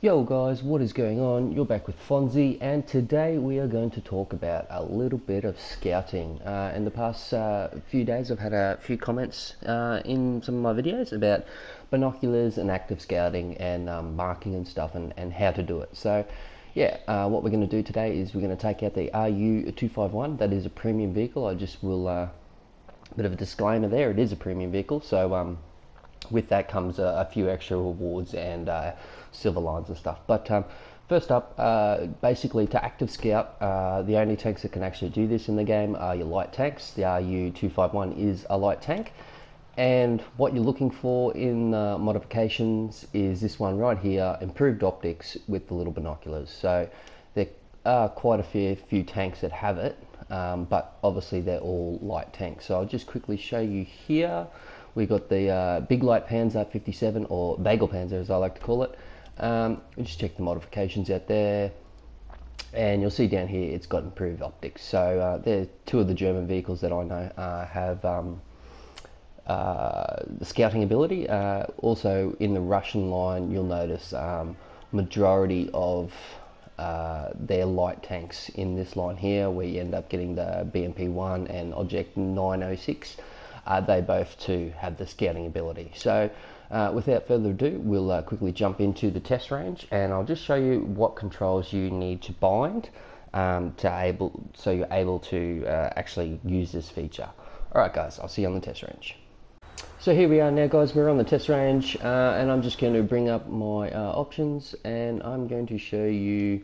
Yo guys, what is going on? You're back with Fonzie, and today we are going to talk about a little bit of scouting. In the past few days I've had a few comments in some of my videos about binoculars and active scouting and marking and stuff and how to do it. So yeah, what we're going to do today is we're going to take out the RU251. That is a premium vehicle. I just will, bit of a disclaimer there, it is a premium vehicle, so with that comes a few extra rewards and silver lines and stuff. But first up, basically to active scout, the only tanks that can actually do this in the game are your light tanks. The RU251 is a light tank, and what you're looking for in modifications is this one right here, improved optics with the little binoculars. So there are quite a few tanks that have it, but obviously they're all light tanks. So I'll just quickly show you here. We got the big light Panzer 57, or bagel Panzer as I like to call it. Just check the modifications out there, and you'll see down here it's got improved optics. So they're two of the German vehicles that I know have the scouting ability. Also in the Russian line, you'll notice majority of their light tanks in this line here, where you end up getting the BMP-1 and Object 906. They both too have the scouting ability. So without further ado, we'll quickly jump into the test range, and I'll just show you what controls you need to bind so you're able to actually use this feature. Alright guys, I'll see you on the test range. So here we are now guys, we're on the test range, and I'm just going to bring up my options, and I'm going to show you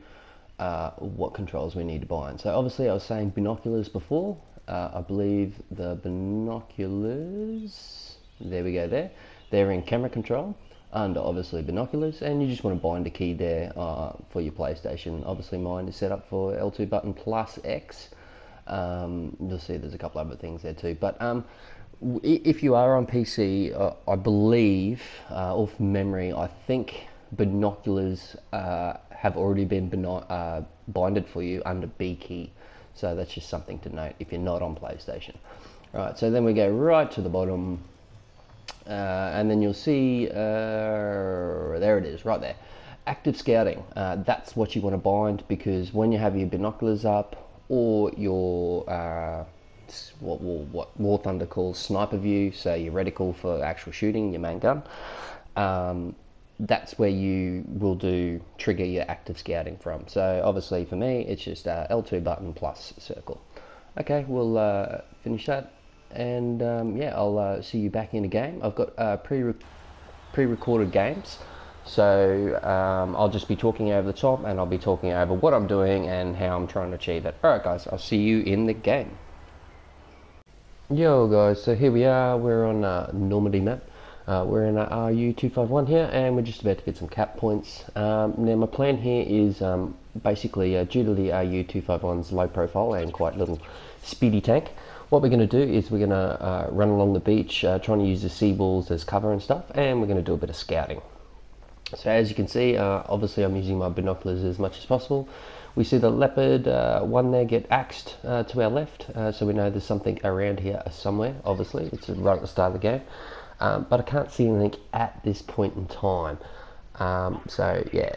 what controls we need to bind. So obviously I was saying binoculars before. I believe the binoculars, there we go there, they're in camera control under obviously binoculars, and you just want to bind a key there for your PlayStation. Obviously mine is set up for L2 button plus X. You'll see there's a couple other things there too, but if you are on PC, I believe, off memory, I think binoculars have already been binded for you under B key. So that's just something to note if you're not on PlayStation. Right, so then we go right to the bottom, and then you'll see, there it is, right there. Active scouting, that's what you want to bind, because when you have your binoculars up, or your, what Warthunder calls sniper view, so your reticle for actual shooting, your main gun, that's where you will trigger your active scouting from. So obviously for me, it's just L2 button plus circle. Okay, we'll finish that, and yeah, I'll see you back in a game. I've got pre-recorded games, so I'll just be talking over the top, and I'll be talking over what I'm doing and how I'm trying to achieve it. Alright guys, I'll see you in the game. Yo guys, so here we are, we're on Normandy map. We're in our RU251 here, and we're just about to get some cap points. Now my plan here is basically due to the RU251's low profile and quite little speedy tank, what we're going to do is we're going to run along the beach trying to use the sea walls as cover and stuff, and we're going to do a bit of scouting. So as you can see, obviously I'm using my binoculars as much as possible. We see the leopard one there get axed to our left, so we know there's something around here somewhere. Obviously it's right at the start of the game. But I can't see anything at this point in time. So yeah,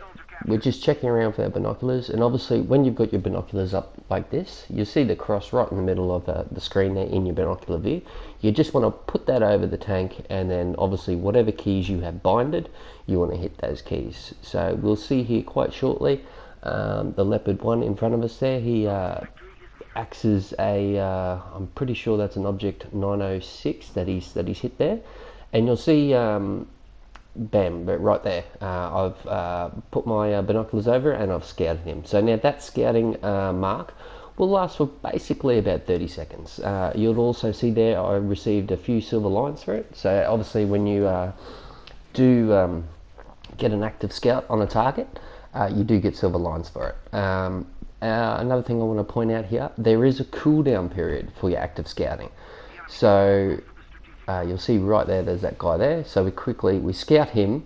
we're just checking around for our binoculars, and obviously when you've got your binoculars up like this, you'll see the cross right in the middle of the screen there in your binocular view. You just want to put that over the tank, and then obviously whatever keys you have binded, you want to hit those keys. So we'll see here quite shortly, the leopard one in front of us there, he axes a, I'm pretty sure that's an Object 906 that he's hit there. And you'll see, bam, right there, I've put my binoculars over and I've scouted him. So now that scouting mark will last for basically about 30 seconds. You'll also see there I received a few silver lines for it. So obviously when you do get an active scout on a target, you do get silver lines for it. Another thing I want to point out here, there is a cooldown period for your active scouting. So you'll see right there, there's that guy there. So we scout him,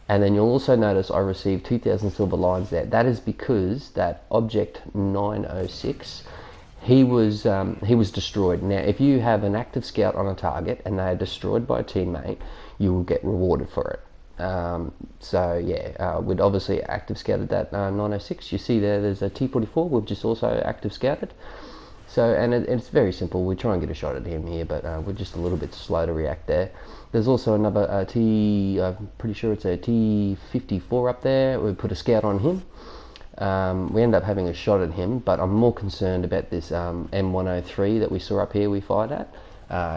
and then you'll also notice I received 2,000 silver lines there. That is because that Object 906, he was destroyed. Now if you have an active scout on a target and they are destroyed by a teammate, you will get rewarded for it. So yeah, we'd obviously active scouted that 906. You see there's a T44. We've just also active scouted. So, and it's very simple. We try and get a shot at him here, but we're just a little bit slow to react there. There's also another I'm pretty sure it's a T54 up there. We put a scout on him. We end up having a shot at him, but I'm more concerned about this M103 that we saw up here we fired at.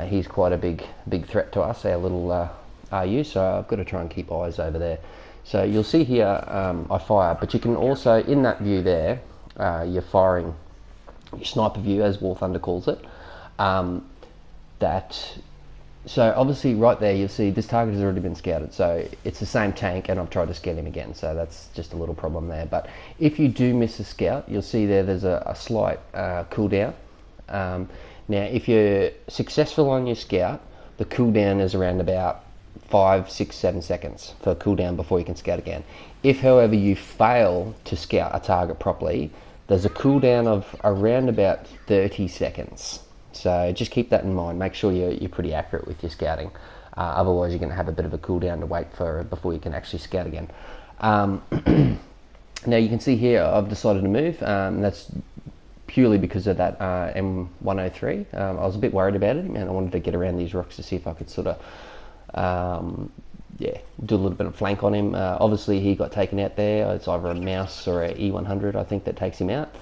He's quite a big threat to us, our little RU, so I've got to try and keep eyes over there. So you'll see here I fire, but you can also, in that view there, you're firing your sniper view, as Warthunder calls it. So obviously right there you'll see this target has already been scouted, so it's the same tank and I've tried to scout him again, so that's just a little problem there. But if you do miss a scout, you'll see there's a slight cooldown. Now if you're successful on your scout, the cooldown is around about 5, 6, 7 seconds for cooldown before you can scout again. If however you fail to scout a target properly, there's a cooldown of around about 30 seconds. So just keep that in mind. Make sure you're pretty accurate with your scouting. Otherwise, you're going to have a bit of a cooldown to wait for before you can actually scout again. Now you can see here I've decided to move. That's purely because of that M103. I was a bit worried about it, and I wanted to get around these rocks to see if I could sort of do a little bit of flank on him. Obviously he got taken out there. It's either a mouse or a E100 I think that takes him out.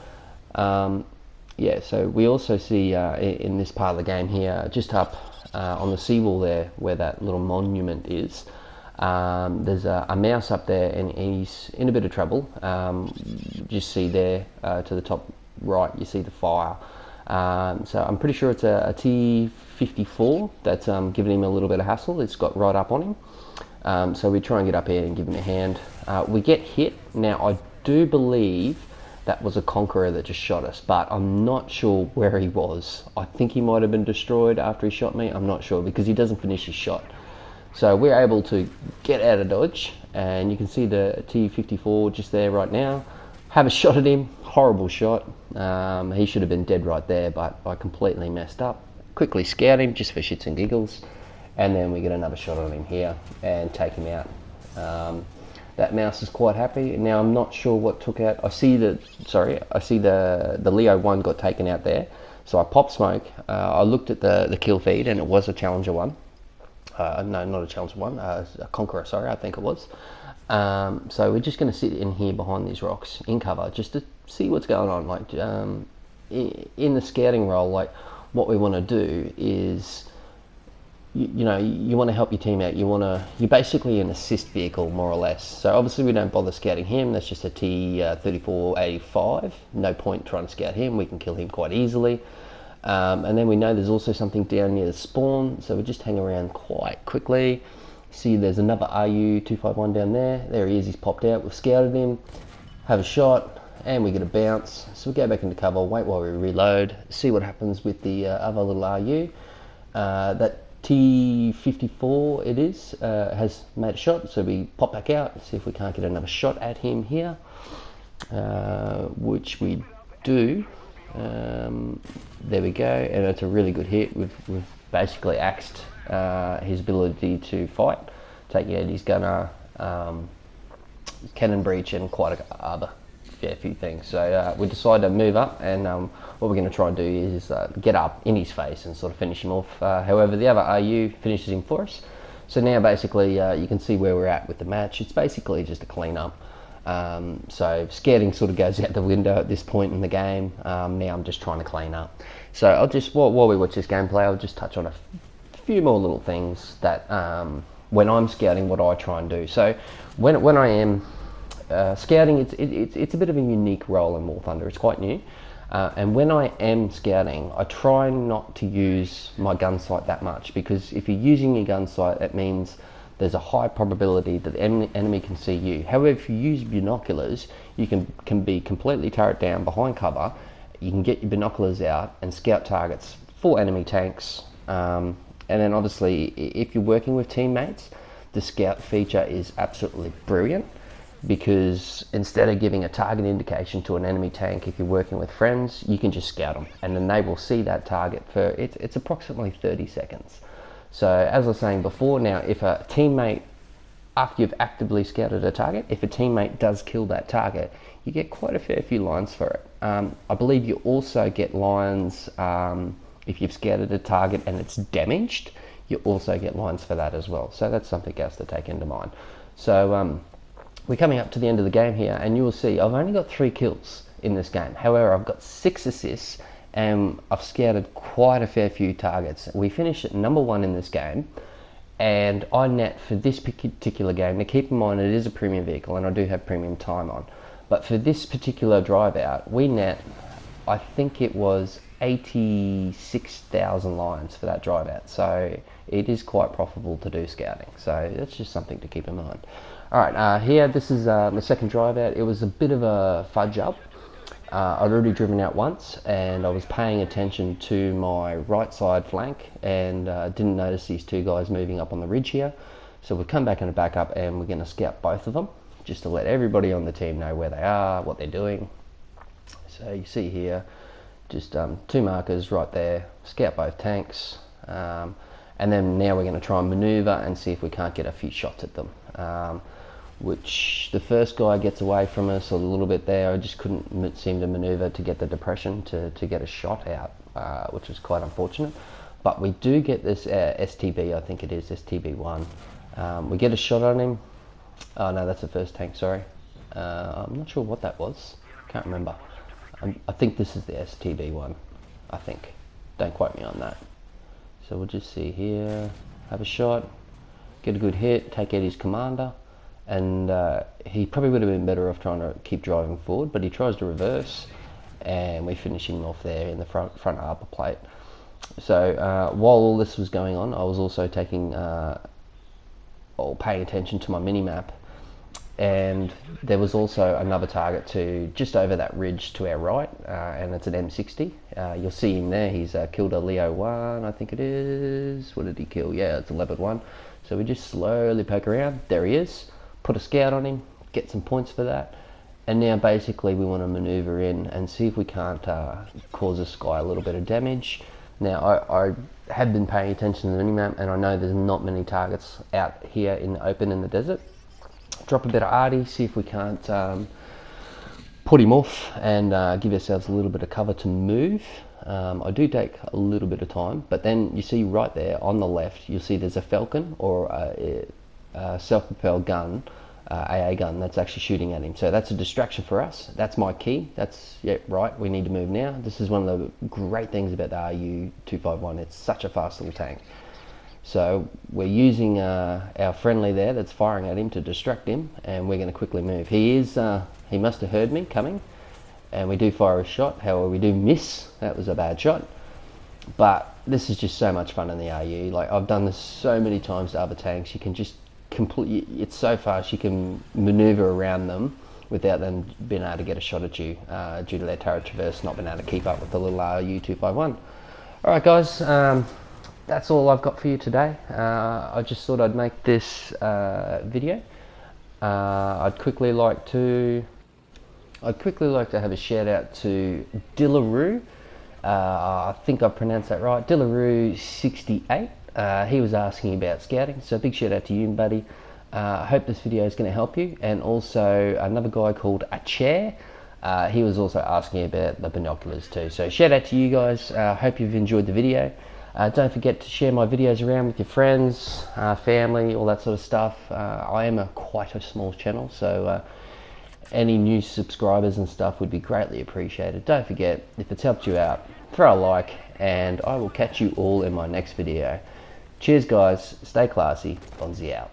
Yeah, so we also see in this part of the game here, just up on the seawall there where that little monument is, there's a mouse up there and he's in a bit of trouble. Just see there to the top right you see the fire. So I'm pretty sure it's a T54 that's giving him a little bit of hassle. It's got right up on him. So we try and get up here and give him a hand. We get hit. Now I do believe that was a Conqueror that just shot us, but I'm not sure where he was. I think he might have been destroyed after he shot me. I'm not sure because he doesn't finish his shot. So we're able to get out of dodge, and you can see the T54 just there right now. Have a shot at him. Horrible shot. He should have been dead right there, but I completely messed up. Quickly scout him just for shits and giggles, and then we get another shot on him here and take him out. That mouse is quite happy. Now I'm not sure what took out. I see the Leo 1 got taken out there. So I popped smoke. I looked at the kill feed and it was a Challenger 1. No, not a Challenger 1. A Conqueror, sorry, I think it was. So we're just going to sit in here behind these rocks in cover just to see what's going on. Like in the scouting role, like what we want to do is, you know, you want to help your team out. You're basically an assist vehicle, more or less. So obviously we don't bother scouting him. That's just a T3485. No point trying to scout him. We can kill him quite easily. And then we know there's also something down near the spawn, so we just hang around quite quickly. See there's another RU251 down there. There he is, he's popped out. We've scouted him, have a shot, and we get a bounce. So we go back into cover, wait while we reload, see what happens with the other little RU. That T54 it is, has made a shot, so we pop back out, see if we can't get another shot at him here, which we do. There we go, and it's a really good hit. We've basically axed his ability to fight, taking out his gunner, cannon breach, and quite a few things. So we decided to move up, and what we're going to try and do is get up in his face and sort of finish him off. However, the other RU finishes him for us. So now basically you can see where we're at with the match. It's basically just a clean up. So scouting sort of goes out the window at this point in the game. Now I'm just trying to clean up. So I'll just, while we watch this gameplay, I'll just touch on a few more little things that when I'm scouting, what I try and do. So when I am scouting, it's a bit of a unique role in Warthunder. It's quite new. And when I am scouting, I try not to use my gun sight that much, because if you're using your gun sight, it means there's a high probability that the enemy can see you. However, if you use binoculars, you can be completely turret down behind cover. You can get your binoculars out and scout targets for enemy tanks. And then obviously, if you're working with teammates, the scout feature is absolutely brilliant, because instead of giving a target indication to an enemy tank, if you're working with friends, you can just scout them, and then they will see that target for, it's approximately 30 seconds. So as I was saying before, now if a teammate after you've actively scouted a target, if a teammate does kill that target, you get quite a fair few lines for it. I believe you also get lines if you've scouted a target and it's damaged. You also get lines for that as well. So that's something else to take into mind. So we're coming up to the end of the game here, and you will see I've only got 3 kills in this game. However, I've got 6 assists and I've scouted quite a fair few targets. We finished at number 1 in this game, and I net for this particular game. Now keep in mind it is a premium vehicle and I do have premium time on, but for this particular drive out, we net, I think it was 86,000 lines for that drive out. So it is quite profitable to do scouting. So that's just something to keep in mind. Alright, here, this is my second drive out. It was a bit of a fudge up. I'd already driven out once and I was paying attention to my right side flank and didn't notice these 2 guys moving up on the ridge here. So we've come back in a backup and we're going to scout both of them just to let everybody on the team know where they are, what they're doing. So you see here, just 2 markers right there, scout both tanks, and then now we're going to try and maneuver and see if we can't get a few shots at them. Which the first guy gets away from us a little bit there. I just couldn't seem to maneuver to get the depression to get a shot out, which was quite unfortunate. But we do get this STB, I think it is, STB1. We get a shot on him. Oh no, that's the first tank, sorry. I'm not sure what that was, can't remember. I think this is the STB1, I think. Don't quote me on that. So we'll just see here, have a shot, get a good hit, take out his commander, and he probably would have been better off trying to keep driving forward, but he tries to reverse, and we finish him off there in the front upper plate. So while all this was going on, I was also taking or paying attention to my mini-map, and there was also another target to just over that ridge to our right, and it's an M60. You'll see him there. He's killed a Leo 1, I think it is. What did he kill? Yeah, it's a Leopard 1. So we just slowly poke around. There he is. Put a scout on him, get some points for that, and now basically we want to maneuver in and see if we can't cause this guy a little bit of damage. Now I have been paying attention to the minimap, and I know there's not many targets out here in the open in the desert. Drop a bit of arty, see if we can't put him off and give ourselves a little bit of cover to move. I do take a little bit of time, but then you see right there on the left, you'll see there's a Falcon or a self-propelled gun, AA gun, that's actually shooting at him. So that's a distraction for us. That's my key. That's, yeah, right, we need to move now. This is one of the great things about the RU251. It's such a fast little tank. So we're using our friendly there that's firing at him to distract him, and we're going to quickly move. He must have heard me coming, and we do fire a shot. However, we do miss. That was a bad shot. But this is just so much fun in the RU. Like, I've done this so many times to other tanks. You can just it's so fast, you can maneuver around them without them being able to get a shot at you due to their turret traverse not being able to keep up with the little RU251. Alright guys, that's all I've got for you today. I just thought I'd make this video. I'd quickly like to have a shout out to Dillaroo. I think I pronounced that right. Dillaroo68. He was asking about scouting, so big shout out to you, buddy. I hope this video is going to help you. And also another guy called A Chair, he was also asking about the binoculars too. So shout out to you guys. Hope you've enjoyed the video. Don't forget to share my videos around with your friends, family, all that sort of stuff. I am quite a small channel, so any new subscribers and stuff would be greatly appreciated. Don't forget, if it's helped you out, throw a like, and I will catch you all in my next video. Cheers guys, stay classy, Bonzi out.